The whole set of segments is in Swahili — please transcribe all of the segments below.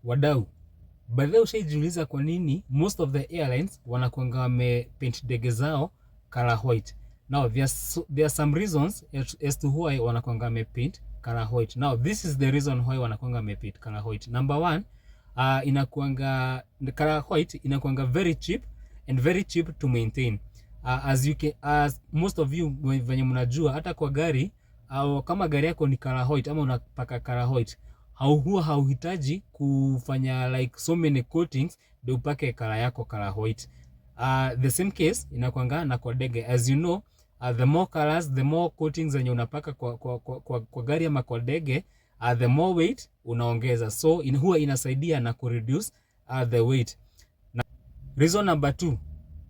Wadau, by the way, ushaijiuliza kwa nini most of the airlines wanakuanga wamepaint ndege zao color white? Now there are some reasons as to why wanakuanga wamepaint color white. Now this is the reason why wanakuanga wamepaint color white. Number one, inakuanga color white inakuanga very cheap and very cheap to maintain. As most of you venye mnajua, hata kwa gari au kama gari yako ni color white ama unapaka color white, huwa hauhitaji kufanya like so many coatings ndio upake color yako color white. The same case inakuanga na kwa ndege. As you know, the more colors, the more coatings zenye unapaka kwa gari ama kwa ndege, the more weight unaongeza. So huwa inasaidia na kureduce the weight. Reason number 2,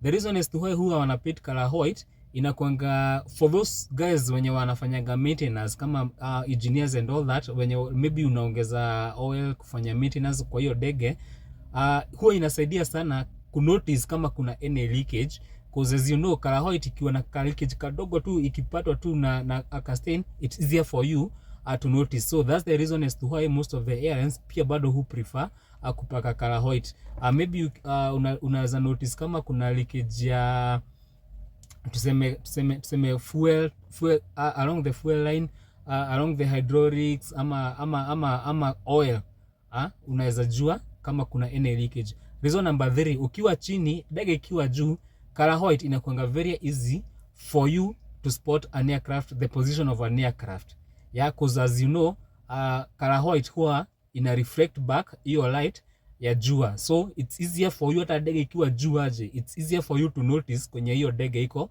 the reason is to why huwa wanapaint color white inakuanga for those guys wenye wanafanyanga maintenance kama engineers and all that, wenye maybe unaongeza oil kufanya maintenance kwa hiyo ndege, huwa inasaidia sana kunotice kama kuna any leakage, because as you know, color white ikiwa na leakage kadogo tu, ikipatwa tu na a stain, it's easier for you to notice. So that's the reason as to why most of the airlines pia bado who prefer kupaka color white. Maybe unaweza notice kama kuna leakage ya tuseme fuel along the fuel line, along the hydraulics ama oil, unaweza jua kama kuna any leakage. Reason number 3, ukiwa chini, ndege ikiwa juu, color white inakuanga very easy for you to spot an aircraft, the position of an aircraft. Yeah, because as you know, color white huwa ina reflect back hiyo light ya jua, so it's easier for you, hata ndege ikiwa juu aje, it's easier for you to notice kwenye hiyo ndege iko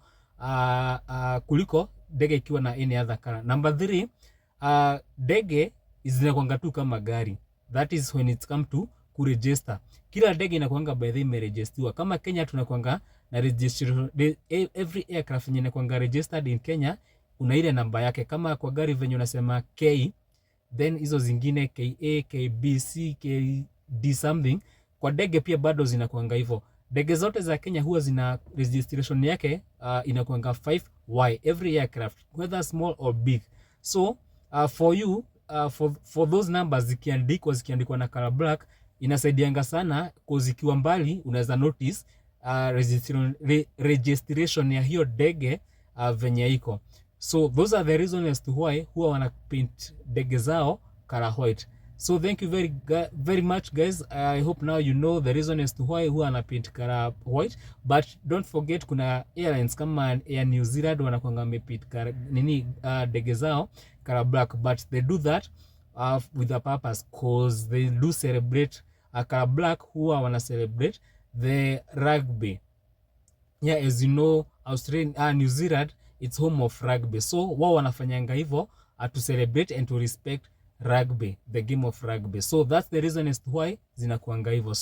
kuliko ndege ikiwa na any other color. Number 3, ndege zinakuanga tu kama gari. That is when it's come to kuregister. Kila ndege inakuanga by the way imeregistiwa. Kama Kenya tunakuanga na registration, every aircraft yenye inakuanga registered in Kenya una ile namba yake. Kama kwa gari venye unasema K, then hizo zingine KA, KBC, KD something, kwa ndege pia bado zinakuanga hivyo. Ndege zote za Kenya huwa zina registration yake inakuanga 5Y every aircraft, whether small or big. So for you, for those numbers zikiandikwa na color black, inasaidianga sana kwa zikiwa mbali unaweza notice registration ya hiyo ndege venye iko. So those are the reasons as to why huwa wana paint ndege zao color white. So thank you very much guys. I hope now you know the reason as to why huwa wana paint color white. But don't forget, kuna airlines kama Air New Zealand wanakuanga wamepaint ndege zao color black, but they do that with a purpose, cause they do celebrate color black. Huwa wana celebrate the rugby. Yeah, as you know, Australia, New Zealand, it's home of rugby. So wao wanafanyanga hivyo to celebrate and to respect rugby, the game of rugby. So that's the reason as to why zinakuanga hivyo. So